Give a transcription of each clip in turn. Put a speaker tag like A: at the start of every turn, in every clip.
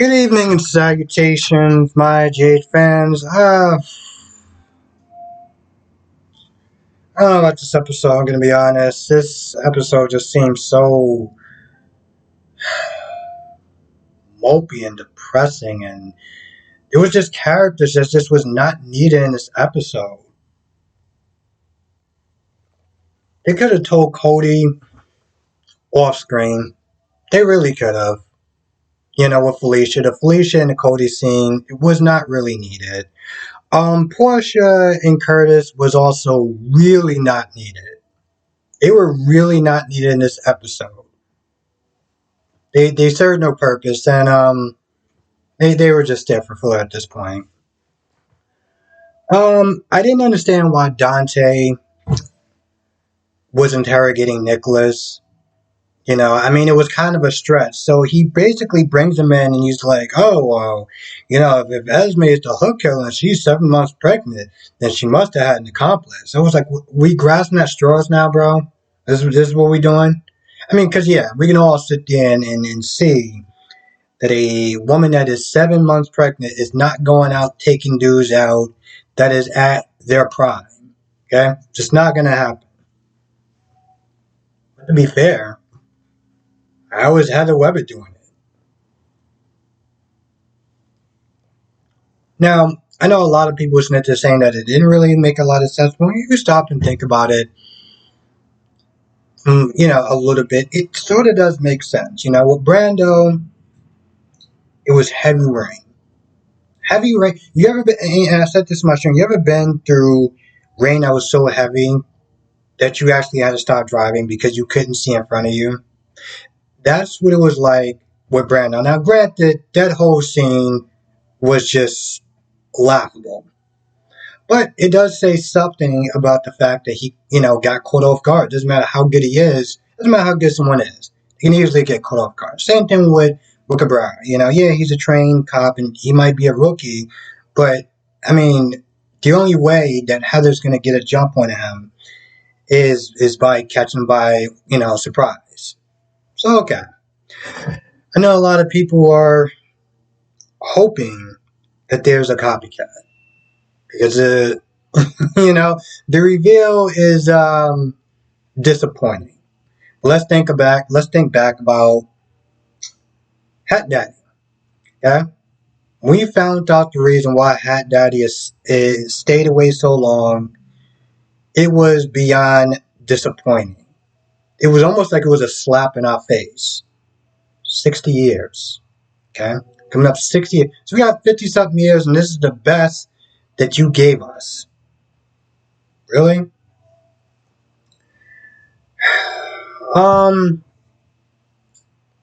A: Good evening and salutations, my Jade fans. I don't know about this episode, I'm gonna be honest. This episode just seems so mopey and depressing, and it was just characters that just was not needed in this episode. They could have told Cody off screen. They really could have. With Felicia. The Felicia and the Cody scene, it was not really needed. Portia and Curtis was also really not needed. They were really not needed in this episode. They served no purpose, and they were just there for filler at this point. I didn't understand why Dante was interrogating Nicholas. It was kind of a stretch. So he basically brings him in, and he's like, "Oh, well, if Esme is the hook killer and she's 7 months pregnant, then she must have had an accomplice." So it was like, we grasping at straws now, bro. This is what we doing. Because we can all sit there and see that a woman that is 7 months pregnant is not going out taking dudes out that is at their prime. Okay? Just not going to happen. But to be fair, how is Heather Weber doing it? Now, I know a lot of people listening to saying that it didn't really make a lot of sense. But when you stop and think about it, a little bit, it sort of does make sense. With Brando, it was heavy rain. Heavy rain. You ever been, and I said this in my stream, you ever been through rain that was so heavy that you actually had to stop driving because you couldn't see in front of you? That's what it was like with Brando. Now, granted, that whole scene was just laughable. But it does say something about the fact that he, got caught off guard. Doesn't matter how good he is. Doesn't matter how good someone is. He can easily get caught off guard. Same thing with Cabrera. He's a trained cop and he might be a rookie. But, the only way that Heather's going to get a jump on him is by catching him by, surprise. So, okay. I know a lot of people are hoping that there's a copycat. Because, the reveal is disappointing. Let's think back about Hat Daddy. Okay? We found out the reason why Hat Daddy is stayed away so long. It was beyond disappointing. It was almost like it was a slap in our face. 60 years. Okay? Coming up 60 years. So we got 50-something years, and this is the best that you gave us. Really? One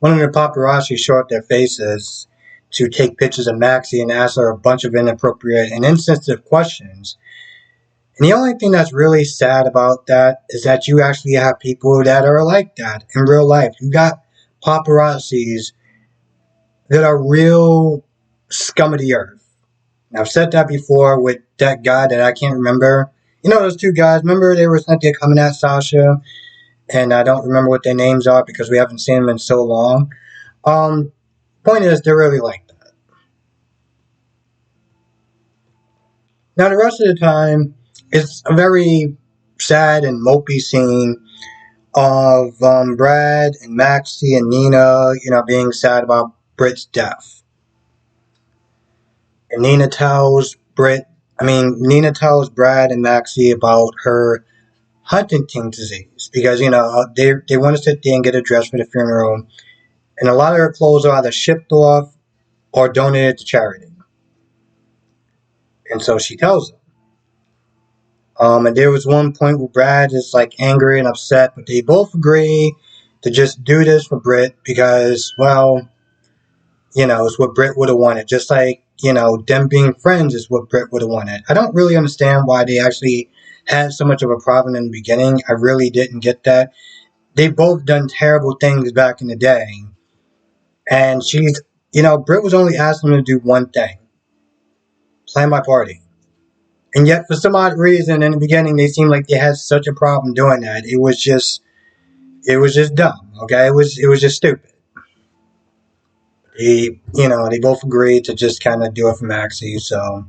A: of the paparazzi showed their faces to take pictures of Maxie and ask her a bunch of inappropriate and insensitive questions. And the only thing that's really sad about that is that you actually have people that are like that in real life. You got paparazzis that are real scum of the earth. And I've said that before with that guy that I can't remember. Those two guys, remember they were sent there coming at Sasha? And I don't remember what their names are because we haven't seen them in so long. Point is, they're really like that. Now, the rest of the time, it's a very sad and mopey scene of Brad and Maxie and Nina, being sad about Britt's death. And Nina tells Brad and Maxie about her Huntington's disease because, they want to sit there and get a dress for the funeral. And a lot of her clothes are either shipped off or donated to charity. And so she tells them. And there was one point where Brad is like angry and upset, but they both agree to just do this for Britt because, well, it's what Britt would have wanted. Just like, them being friends is what Britt would have wanted. I don't really understand why they actually had so much of a problem in the beginning. I really didn't get that. They both done terrible things back in the day. And she's, Britt was only asking them to do one thing. Plan my party. And yet, for some odd reason, in the beginning, they seemed like they had such a problem doing that. It was just dumb, okay? It was just stupid. they both agreed to just kind of do it for Maxie. So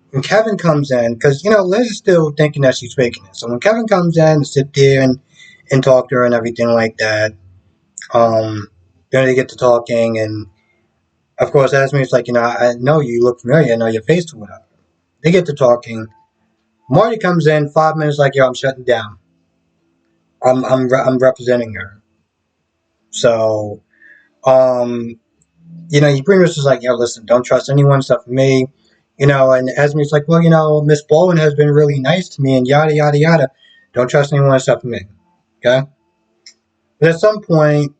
A: when Kevin comes in, because Liz is still thinking that she's faking it. So when Kevin comes in to sit there and talk to her and everything like that, then they get to talking, and of course Esme's like, I know you look familiar, I know your face or whatever. They get to talking. Marty comes in 5 minutes like, yo, I'm shutting down. I'm representing her. So he pretty much is like, yo, listen, don't trust anyone except for me. And Esme's like, well, Miss Baldwin has been really nice to me and yada, yada, yada. Don't trust anyone except for me. Okay? But at some point,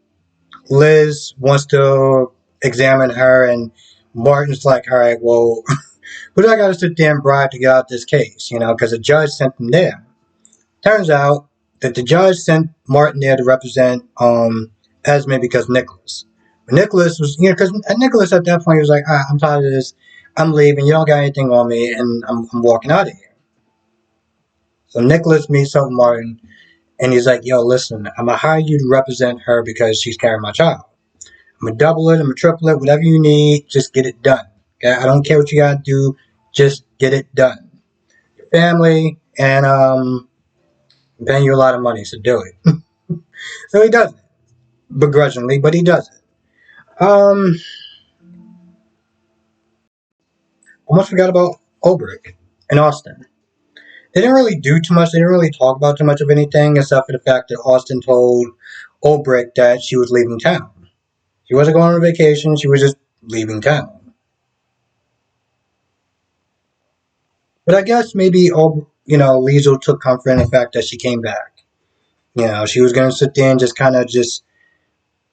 A: Liz wants to examine her, and Martin's like, all right, well, who do I got to sit there and bribe to get out this case? Because the judge sent them there. Turns out that the judge sent Martin there to represent Esme because Nicholas. But Nicholas was, because Nicholas at that point he was like, I'm tired of this. I'm leaving. You don't got anything on me, and I'm walking out of here. So Nicholas meets up with Martin, and he's like, yo, listen, I'm going to hire you to represent her because she's carrying my child. I'm going to double it. I'm going to triple it. Whatever you need, just get it done. Okay? I don't care what you got to do. Just get it done. Your family, and I'm paying you a lot of money, so do it. So he does it. Begrudgingly, but he does it. Almost forgot about Ulbrich and Austin. They didn't really do too much. They didn't really talk about too much of anything except for the fact that Austin told Ulbrich that she was leaving town. She wasn't going on vacation. She was just leaving town. But I guess maybe Liesel took comfort in the fact that she came back. She was going to sit there and just kind of just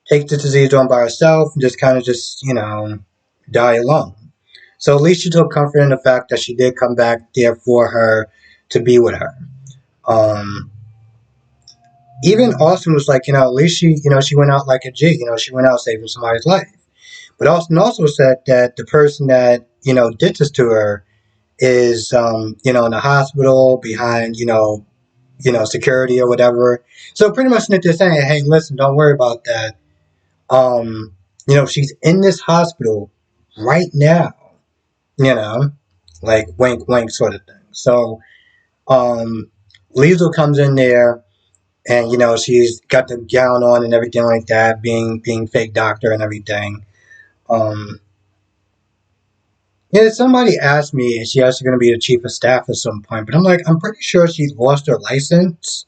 A: take the disease on by herself and just kind of just die alone. So at least she took comfort in the fact that she did come back there for her to be with her. Even Austin was like, at least she went out like a G. She went out saving somebody's life. But Austin also said that the person that did this to her is in the hospital behind security or whatever. So pretty much they're saying, hey, listen, don't worry about that. She's in this hospital right now. Like wink, wink sort of thing. So Liesel comes in there, and she's got the gown on and everything like that, being fake doctor and everything. Somebody asked me if she actually going to be the chief of staff at some point, but I'm like, I'm pretty sure she lost her license.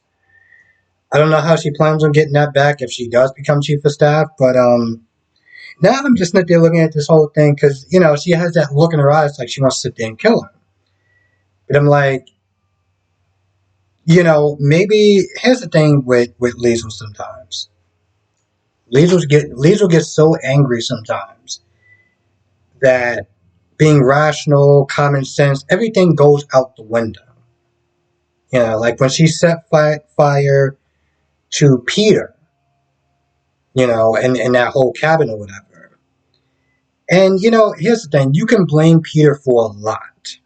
A: I don't know how she plans on getting that back if she does become chief of staff, but now I'm just not there looking at this whole thing because she has that look in her eyes like she wants to sit there and kill him. But I'm like, maybe here's the thing with Liesel sometimes. Liesel gets so angry sometimes that being rational, common sense, everything goes out the window. Like when she set fire to Peter, and that whole cabin or whatever. And, here's the thing. You can blame Peter for a lot.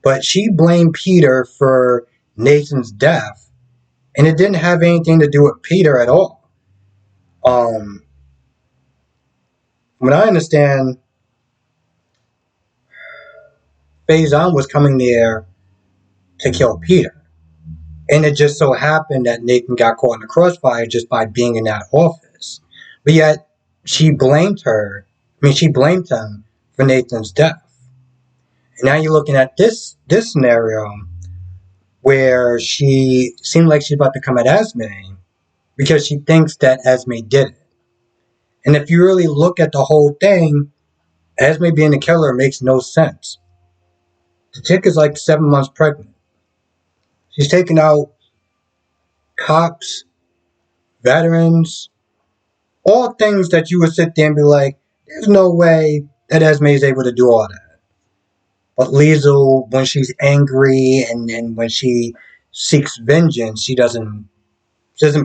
A: But she blamed Peter for Nathan's death. And it didn't have anything to do with Peter at all. From what I understand, Faison was coming there to kill Peter. And it just so happened that Nathan got caught in the crossfire just by being in that office. But yet, she blamed him for Nathan's death. And now you're looking at this scenario where she seemed like she's about to come at Esme because she thinks that Esme did it. And if you really look at the whole thing, Esme being the killer makes no sense. The chick is like 7 months pregnant. She's taking out cops, veterans, all things that you would sit there and be like, there's no way that Esme is able to do all that. But Liesel, when she's angry and when she seeks vengeance, she doesn't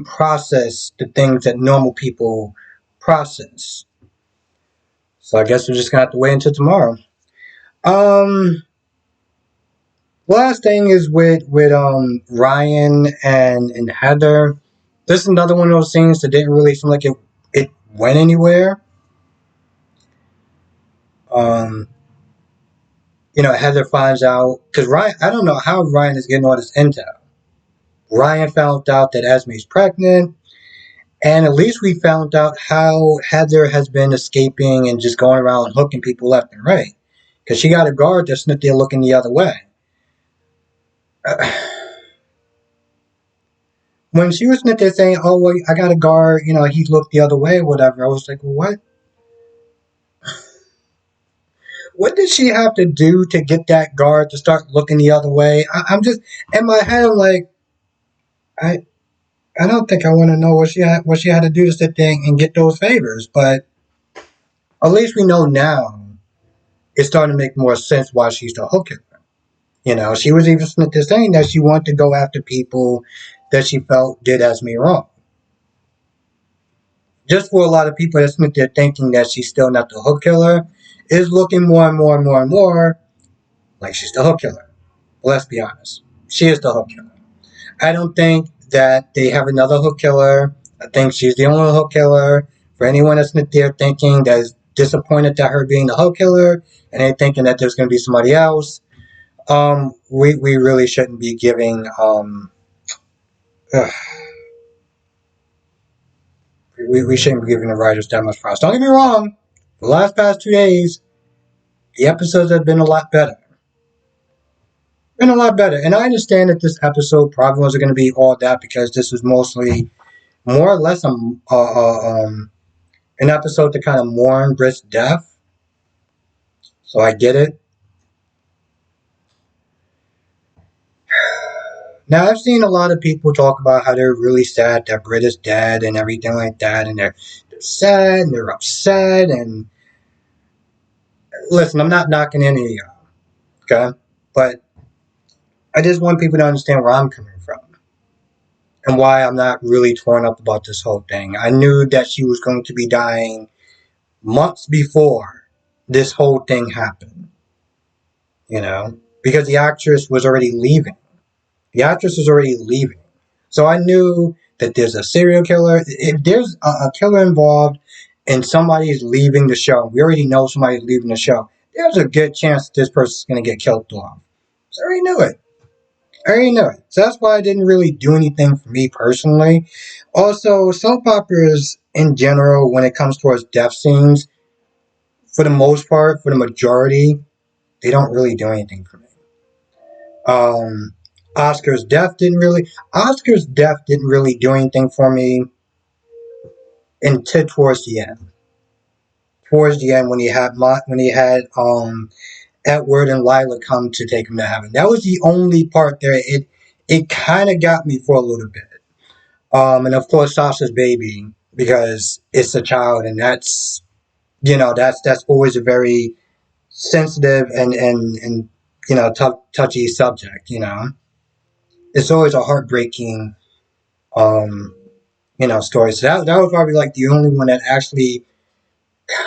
A: process the things that normal people process. So I guess we're just gonna have to wait until tomorrow. Last thing is with Ryan and Heather. This is another one of those scenes that didn't really seem like it went anywhere. Um, Heather finds out because Ryan. I don't know how Ryan is getting all this intel. Ryan found out that Esme's pregnant, and at least we found out how Heather has been escaping and just going around hooking people left and right. Because she got a guard that's not there looking the other way. When she was there saying, "Oh, well, I got a guard," he looked the other way, whatever. I was like, well, what? What did she have to do to get that guard to start looking the other way? I'm just in my head. I'm like, I I don't think I want to know what she had to do to sit there and get those favors. But at least we know now. It's starting to make more sense why she's the hooker. She was even saying that she wanted to go after people that she felt did Esme wrong. Just for a lot of people that's there thinking that she's still not the hook killer, is looking more and more and more and more like she's the hook killer. Well, let's be honest. She is the hook killer. I don't think that they have another hook killer. I think she's the only hook killer. For anyone that's there thinking that is disappointed at her being the hook killer and they thinking that there's going to be somebody else, we really shouldn't be giving we shouldn't be giving the writers that much props. Don't get me wrong. The last past 2 days, the episodes have been a lot better. Been a lot better, and I understand that this episode probably wasn't going to be all that because this was mostly more or less an episode to kind of mourn Britt's death. So I get it. Now I've seen a lot of people talk about how they're really sad that Britt is dead and everything like that, and they're sad and they're upset. And listen, I'm not knocking any of y'all, okay? But I just want people to understand where I'm coming from and why I'm not really torn up about this whole thing. I knew that she was going to be dying months before this whole thing happened, because the actress was already leaving. The actress was already leaving. So I knew that there's a serial killer. If there's a killer involved and somebody's leaving the show, we already know somebody's leaving the show, there's a good chance that this person's going to get killed off. So I already knew it. So that's why it didn't really do anything for me personally. Also, soap operas in general, when it comes towards death scenes, for the most part, for the majority, they don't really do anything for me. Um, Oscar's death didn't really do anything for me until towards the end. Towards the end, when he had Edward and Lila come to take him to heaven, that was the only part there. It kind of got me for a little bit. And of course, Sasha's baby, because it's a child, and that's always a very sensitive and touchy subject. It's always a heartbreaking story. So that was probably like the only one that actually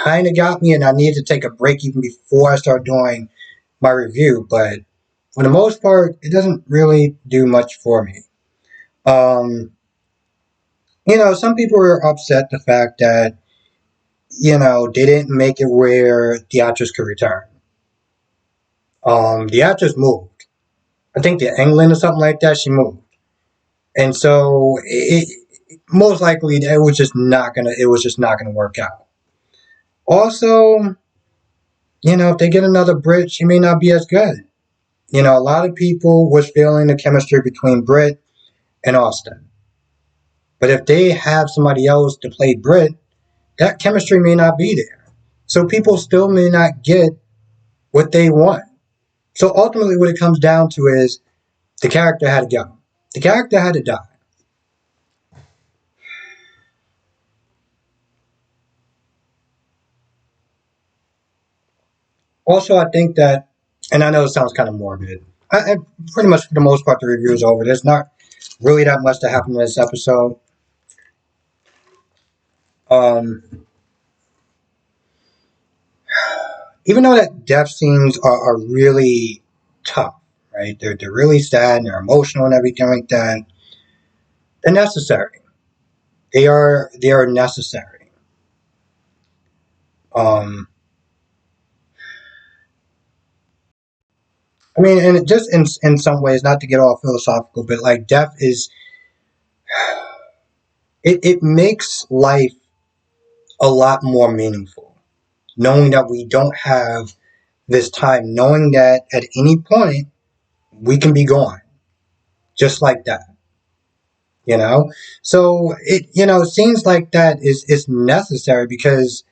A: kind of got me, and I needed to take a break even before I start doing my review. But for the most part, it doesn't really do much for me. Some people were upset the fact that they didn't make it where the actress could return. The actress moved. I think to England or something like that. She moved, and so most likely it was just not gonna work out. Also, if they get another Brit, she may not be as good. A lot of people was feeling the chemistry between Britt and Austin. But if they have somebody else to play Britt, that chemistry may not be there. So people still may not get what they want. So ultimately what it comes down to is the character had to go. The character had to die. Also, I think that, and I know it sounds kind of morbid, I pretty much for the most part the review is over. There's not really that much to happen in this episode. Um, Even though that death scenes are really tough, right? They're really sad and they're emotional and everything like that. They're necessary. They are necessary. Um, I mean, and just in some ways, not to get all philosophical, but like death is it makes life a lot more meaningful, knowing that we don't have this time, knowing that at any point we can be gone, just like that. You know, so scenes like that is necessary because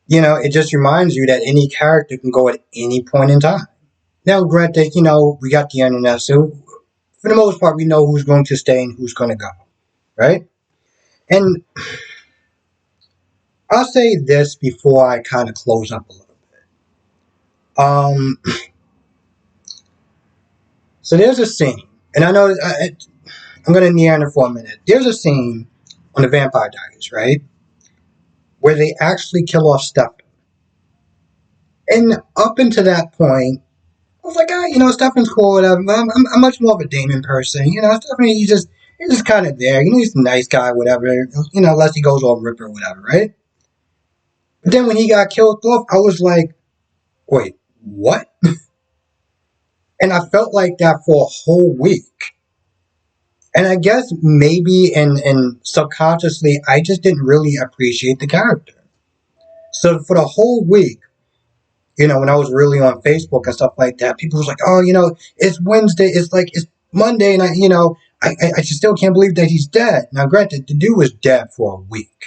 A: it just reminds you that any character can go at any point in time. Now, granted, we got the internet, so for the most part, we know who's going to stay and who's going to go, right? And I'll say this before I kind of close up a little bit. So there's a scene, and I know I'm going to meander for a minute. There's a scene on the Vampire Diaries, right, where they actually kill off Stefan. And up until that point, I was like, Stefan's cool, whatever. I'm much more of a Damon person. Stefan, he's just kind of there. He's a nice guy, whatever. Unless he goes all rip or whatever, right? But then when he got killed off, I was like, wait, what? And I felt like that for a whole week. And I guess maybe and subconsciously, I just didn't really appreciate the character. So for the whole week, when I was really on Facebook and stuff like that, people was like, oh, it's Wednesday. It's Monday. And I just still can't believe that he's dead. Now, granted, the dude was dead for a week.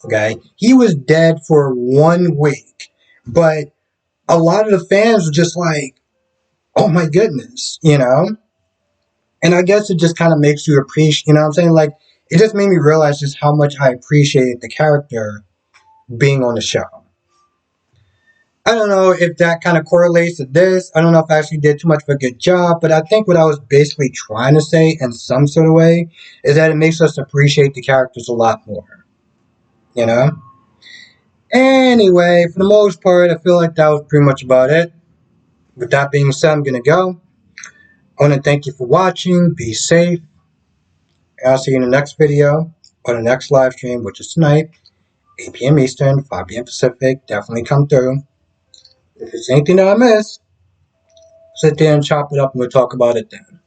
A: Okay. He was dead for 1 week. But a lot of the fans were just like, oh my goodness. And I guess it just kind of makes you appreciate, what I'm saying? Like, it just made me realize just how much I appreciated the character being on the show. I don't know if that kind of correlates to this. I don't know if I actually did too much of a good job, but I think what I was basically trying to say in some sort of way is that it makes us appreciate the characters a lot more. You know? Anyway, for the most part, I feel like that was pretty much about it. With that being said, I'm going to go. I want to thank you for watching. Be safe. And I'll see you in the next video or the next live stream, which is tonight, 8 p.m. Eastern, 5 p.m. Pacific. Definitely come through. If there's anything that I missed, sit there and chop it up and we'll talk about it then.